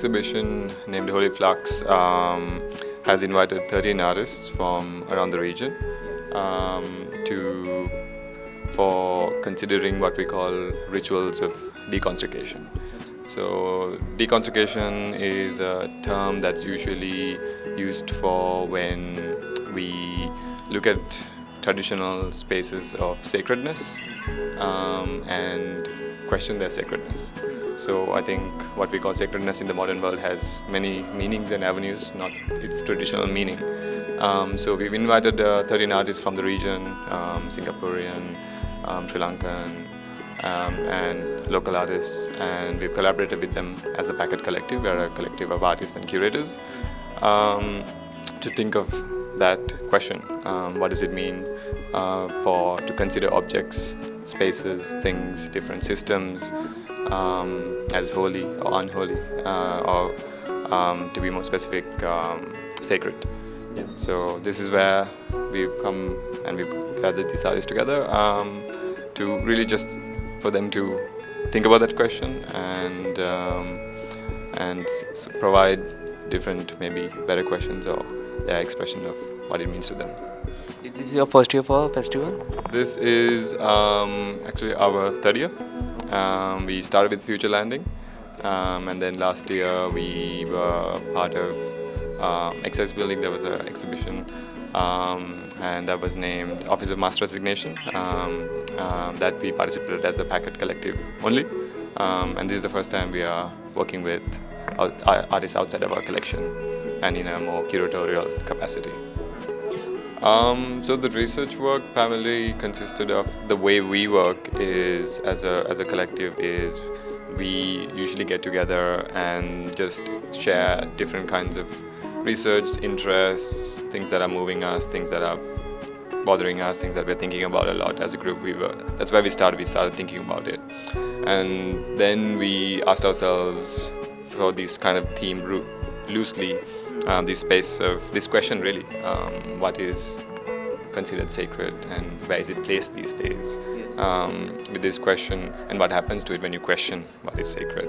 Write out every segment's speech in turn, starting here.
exhibition named Holy Flux has invited 13 artists from around the region for considering what we call rituals of deconstruction. So deconstruction is a term that's usually used for when we look at traditional spaces of sacredness and question their sacredness. So I think what we call sacredness in the modern world has many meanings and avenues, not its traditional meaning. So we've invited 13 artists from the region, Singaporean, Sri Lankan, and local artists, and we've collaborated with them as the Packet Collective. We're a collective of artists and curators to think of that question. What does it mean to consider objects, spaces, things, different systems as holy or unholy, or to be more specific, sacred. Yeah. So this is where we've come and we've gathered these artists together to really just for them to think about that question and provide different, maybe better questions or their expression of what it means to them. Is this your first year for festival? This is actually our third year. We started with Future Landing, and then last year we were part of Excess Building. There was an exhibition, and that was named Office of Master Resignation, that we participated as the Packet Collective only. And this is the first time we are working with artists outside of our collection and in a more curatorial capacity. So the research work primarily consisted of the way we work is as a collective is we usually get together and just share different kinds of research interests, things that are moving us, things that are bothering us, things that we're thinking about a lot as a group. That's where we started thinking about it, and then we asked ourselves for this kind of theme loosely, this question really, what is considered sacred and where is it placed these days, with this question, and what happens to it when you question what is sacred.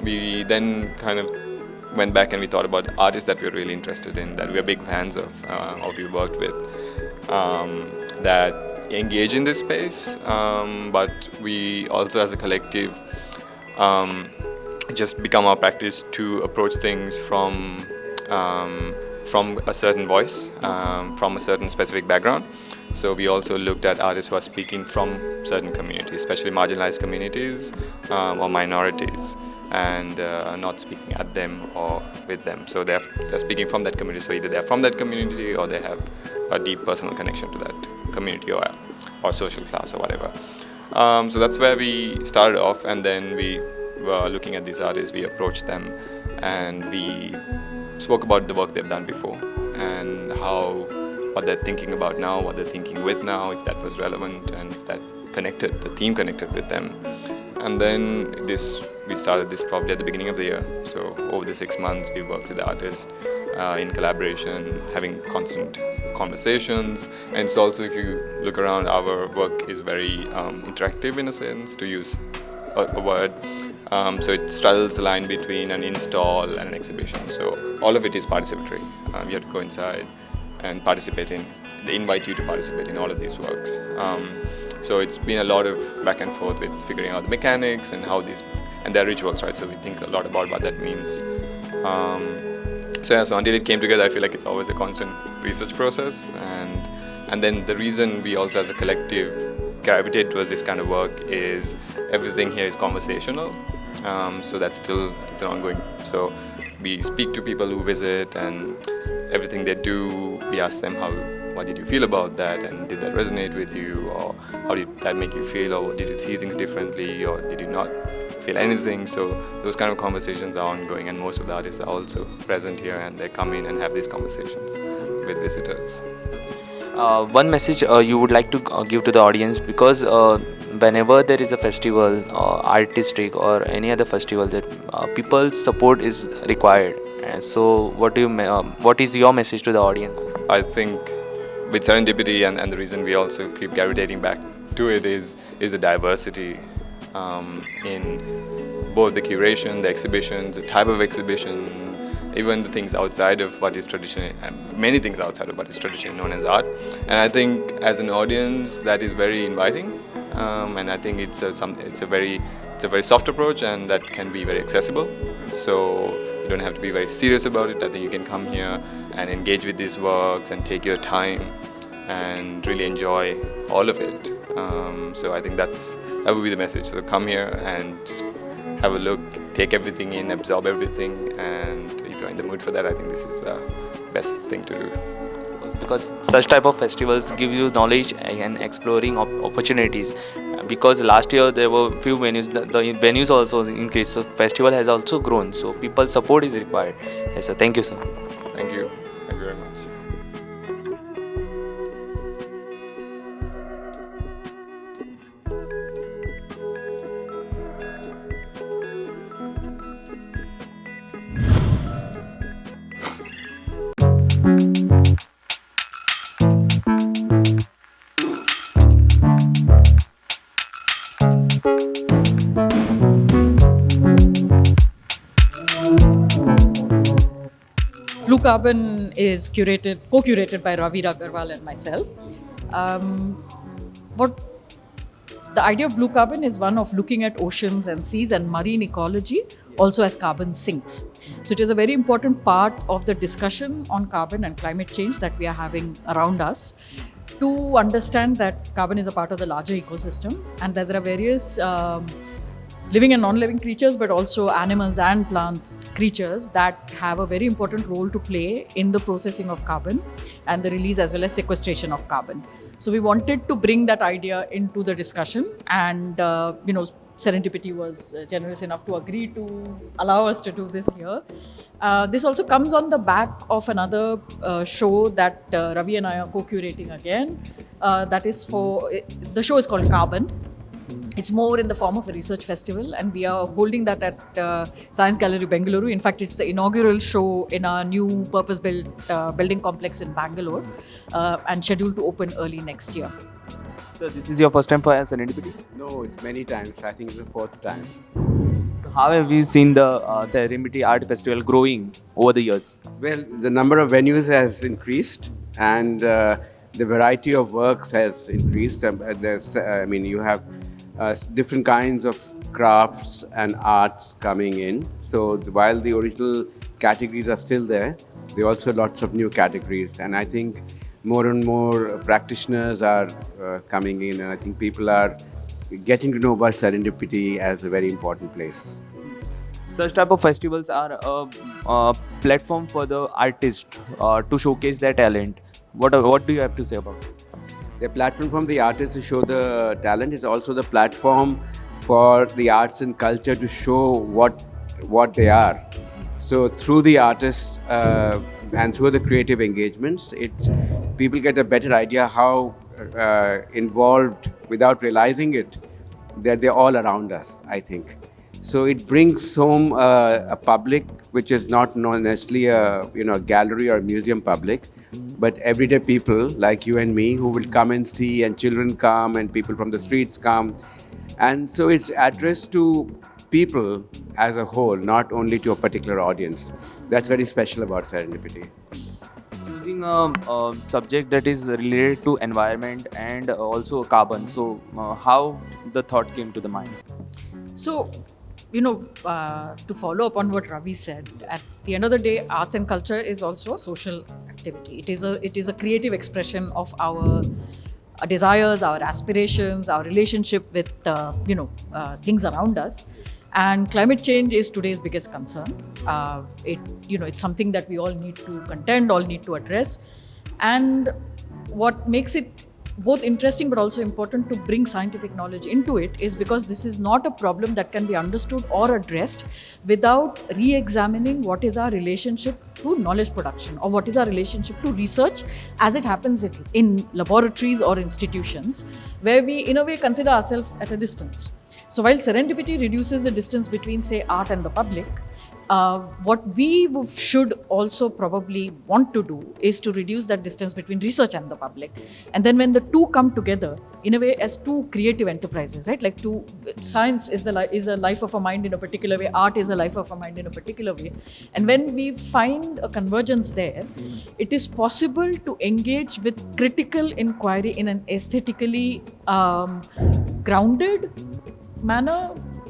We then kind of went back and we thought about artists that we're really interested in, that we're big fans of, or we worked with, that engage in this space, but we also as a collective just become our practice to approach things from a certain voice, from a certain specific background. So we also looked at artists who are speaking from certain communities, especially marginalized communities or minorities, and not speaking at them or with them. So they're speaking from that community. So either they're from that community or they have a deep personal connection to that community or social class or whatever. So that's where we started off, and then we were looking at these artists, we approached them, and we spoke about the work they've done before and what they're thinking about now, what they're thinking with now, if that was relevant and if that the theme connected with them. And then we started this probably at the beginning of the year. So over the 6 months, we worked with the artists in collaboration, having constant conversations. And it's also, if you look around, our work is very interactive in a sense, to use a word. So it straddles the line between an install and an exhibition. So all of it is participatory. You have to go inside and participate they invite you to participate in all of these works. So it's been a lot of back and forth with figuring out the mechanics and how and their rituals, right? So we think a lot about what that means. So until it came together, I feel like it's always a constant research process. And then the reason we also as a collective gravitate towards this kind of work is everything here is conversational. So it's an ongoing. So we speak to people who visit, and everything they do, we ask them what did you feel about that, and did that resonate with you, or how did that make you feel, or did you see things differently, or did you not feel anything? So those kind of conversations are ongoing, and most of the artists are also present here, and they come in and have these conversations with visitors. One message you would like to give to the audience, because whenever there is a festival, artistic or any other festival, that people's support is required. So what is your message to the audience? I think with Serendipity, and the reason we also keep gravitating back to it is the diversity in both the curation, the exhibitions, the type of exhibition, even the things outside of what is traditionally, many things outside of what is traditionally known as art. And I think as an audience that is very inviting, and I think it's a very soft approach, and that can be very accessible. So you don't have to be very serious about it. I think you can come here and engage with these works and take your time and really enjoy all of it. So I think that would be the message. So come here and just have a look, take everything in, absorb everything, and if you're in the mood for that, I think this is the best thing to do. Because such type of festivals give you knowledge and exploring opportunities. Because last year there were few venues, the venues also increased, so festival has also grown, so people support is required. Yes sir, thank you sir. Thank you very much. Blue Carbon is co-curated by Ravi Agarwal and myself. What the idea of Blue Carbon is one of looking at oceans and seas and marine ecology also as carbon sinks. So it is a very important part of the discussion on carbon and climate change that we are having around us, to understand that carbon is a part of the larger ecosystem and that there are various living and non-living creatures, but also animals and plant creatures that have a very important role to play in the processing of carbon and the release as well as sequestration of carbon. So we wanted to bring that idea into the discussion, and Serendipity was generous enough to agree to allow us to do this here. This also comes on the back of another show that Ravi and I are co-curating again. The show is called Carbon. It's more in the form of a research festival, and we are holding that at Science Gallery, Bengaluru. In fact, it's the inaugural show in our new purpose-built building complex in Bangalore, and scheduled to open early next year. So this is your first time for Serendipity? No, it's many times. I think it's the fourth time. So how have you seen the Serendipity Art Festival growing over the years? Well, the number of venues has increased, and the variety of works has increased. You have different kinds of crafts and arts coming in. So while the original categories are still there, there are also lots of new categories. And I think more and more practitioners are coming in, and I think people are getting to know about Serendipity as a very important place. Such type of festivals are a platform for the artist to showcase their talent. What do you have to say about it? The platform from the artists to show the talent is also the platform for the arts and culture to show what they are. So through the artists and through the creative engagements, people get a better idea how involved, without realizing it, that they're all around us, I think. So it brings home a public which is not necessarily a gallery or museum public, but everyday people like you and me who will come and see, and children come, and people from the streets come. And so it's addressed to people as a whole, not only to a particular audience. That's very special about Serendipity. Choosing a subject that is related to environment and also carbon, so how the thought came to the mind? So, to follow up on what Ravi said, at the end of the day, arts and culture is also a social activity. It is a creative expression of our desires, our aspirations, our relationship with things around us. And climate change is today's biggest concern. It's something that we all need to contend, all need to address. And what makes it both interesting but also important to bring scientific knowledge into it is because this is not a problem that can be understood or addressed without re-examining what is our relationship to knowledge production, or what is our relationship to research as it happens in laboratories or institutions where we in a way consider ourselves at a distance. So while Serendipity reduces the distance between, say, art and the public, what we should also probably want to do is to reduce that distance between research and the public. And then when the two come together in a way as two creative enterprises, right? Like two, science is is a life of a mind in a particular way, art is a life of a mind in a particular way. And when we find a convergence there, it is possible to engage with critical inquiry in an aesthetically grounded manner,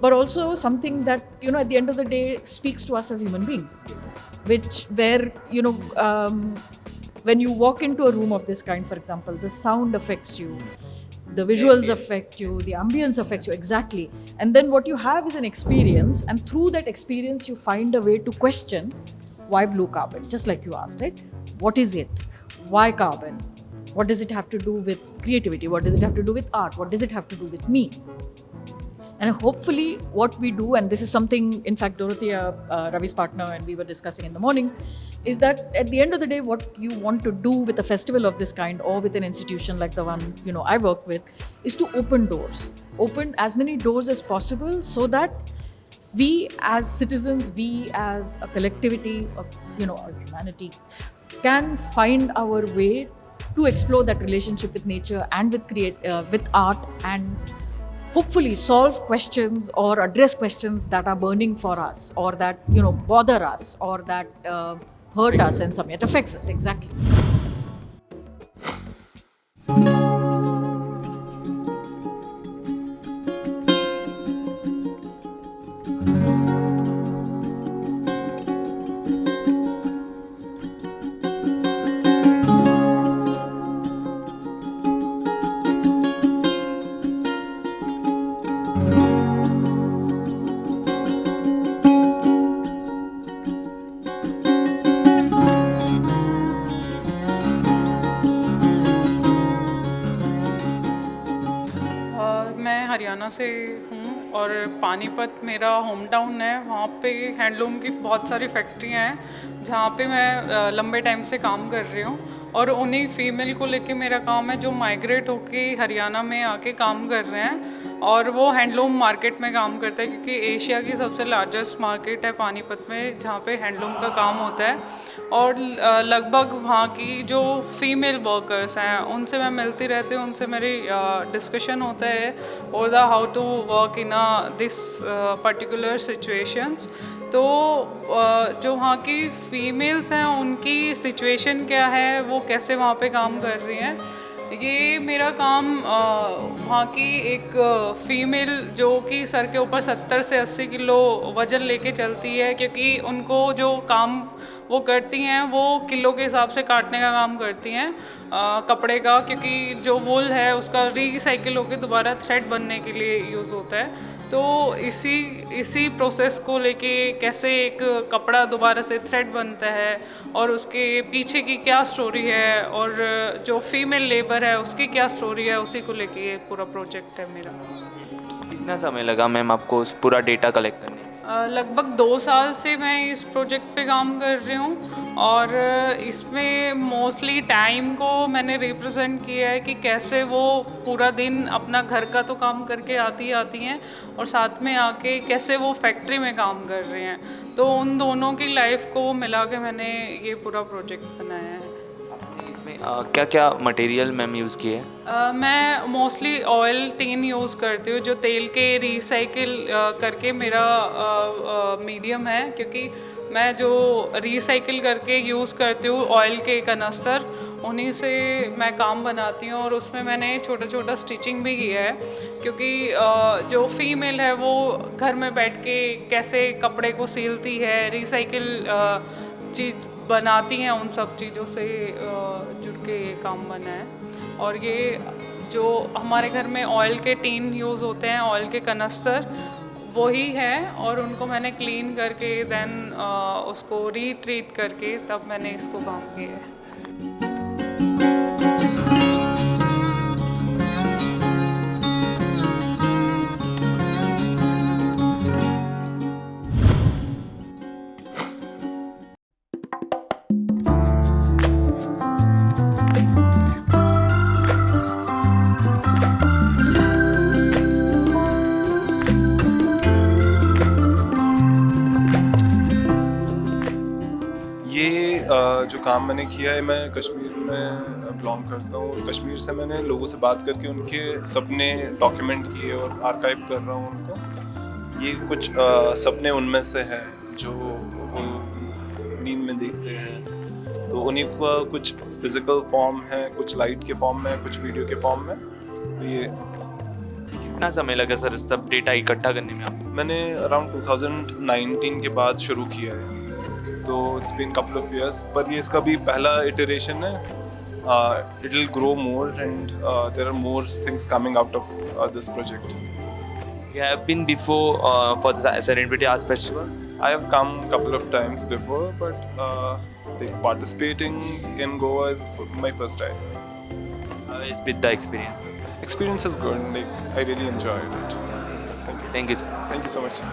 but also something that, you know, at the end of the day speaks to us as human beings, where you know, when you walk into a room of this kind, for example, the sound affects you, the visuals affect you, the ambience affects you, exactly. And then what you have is an experience, and through that experience you find a way to question why blue carbon, just like you asked, right? What is it? Why carbon? What does it have to do with creativity? What does it have to do with art? What does it have to do with me? And hopefully what we do, and this is something, in fact, Dorothea, Ravi's partner, and we were discussing in the morning, is that at the end of the day, what you want to do with a festival of this kind, or with an institution like the one, you know, I work with, is to open doors. Open as many doors as possible, so that we as citizens, we as a collectivity, or, you know, our humanity, can find our way to explore that relationship with nature and with art, and hopefully solve questions or address questions that are burning for us, or that, you know, bother us, or that hurt us in some way. It affects us, exactly. मैं हरियाणा से हूँ और पानीपत मेरा home town है। वहाँ पे handloom की बहुत सारी फैक्ट्रियाँ हैं जहाँ पे मैं लंबे टाइम से काम कर रही हूँ, और उन्हीं फीमेल को लेके मेरा काम है जो माइग्रेट होके हरियाणा में आके काम कर रहे हैं, और वो हैंडलूम मार्केट में काम करते हैं, क्योंकि एशिया की सबसे लार्जेस्ट मार्केट है पानीपत में जहाँ पे हैंडलूम का काम होता है। और लगभग वहाँ की जो फीमेल वर्कर्स हैं उनसे मैं मिलती रहती हूँ, उनसे मेरी डिस्कशन होता है और how to work in this particular situations. तो जो वहाँ की फीमेल्स हैं उनकी सिचुएशन क्या है, वो कैसे वहाँ पे काम कर रही हैं, ये मेरा काम वहाँ की एक फ़ीमेल जो कि सर के ऊपर 70 से 80 किलो वज़न लेके चलती है, क्योंकि उनको जो काम वो करती हैं वो किलो के हिसाब से काटने का काम करती हैं कपड़े का, क्योंकि जो वूल है उसका रीसाइकिल होकर दोबारा थ्रेड बनने के लिए यूज़ होता है। तो इसी प्रोसेस को लेके कैसे एक कपड़ा दोबारा से थ्रेड बनता है और उसके पीछे की क्या स्टोरी है, और जो फीमेल लेबर है उसकी क्या स्टोरी है, उसी को लेके ये पूरा प्रोजेक्ट है मेरा। कितना समय लगा मैम आपको उस पूरा डेटा कलेक्ट करने? लगभग 2 साल से मैं इस प्रोजेक्ट पे काम कर रही हूँ, और इसमें मोस्टली टाइम को मैंने रिप्रेजेंट किया है कि कैसे वो पूरा दिन अपना घर का तो काम करके आती हैं और साथ में आके कैसे वो फैक्ट्री में काम कर रहे हैं। तो उन दोनों की लाइफ को मिला के मैंने ये पूरा प्रोजेक्ट बनाया है। इसमें क्या क्या मटेरियल मैम यूज़ किए हैं? मैं मोस्टली ऑयल टिन यूज़ करती हूँ, जो तेल के रिसाइकिल करके मेरा मीडियम है, क्योंकि मैं जो रिसाइकिल करके यूज़ करती हूँ ऑयल के कनस्तर, उन्हीं से मैं काम बनाती हूँ। और उसमें मैंने छोटा छोटा स्टिचिंग भी किया है, क्योंकि जो फीमेल है वो घर में बैठ के कैसे कपड़े को सिलती है, रिसाइकिल चीज़ बनाती हैं, उन सब चीज़ों से जुड़ के ये काम बना है। और ये जो हमारे घर में ऑयल के टीन यूज़ होते हैं, ऑयल के कनस्तर, वही है, और उनको मैंने क्लीन करके देन उसको रीट्रीट करके तब मैंने इसको काम किया है। जो काम मैंने किया है, मैं कश्मीर में बिलोंग करता हूँ। कश्मीर से मैंने लोगों से बात करके उनके सपने डॉक्यूमेंट किए और आर्काइव कर रहा हूँ उनको। ये कुछ सपने उनमें से हैं जो वो नींद में देखते हैं, तो उन्हीं का कुछ फिजिकल फॉर्म है, कुछ लाइट के फॉर्म में, कुछ वीडियो के फॉर्म में। तो ये कितना समय लगा सर सब डेटा इकट्ठा करने में आपको? मैंने अराउंड 2019 के बाद शुरू किया है, तो it's been couple of years, पर ये इसका भी पहला इटरेशन है। It will grow more and there are more things coming out of this project. You have been before for the Serendipity Arts Festival? I have come couple of times before, but like participating in Goa is my first time. How is with the experience? Experience is good. Like I really enjoyed it. Thank you. Thank you, sir. Thank you so much.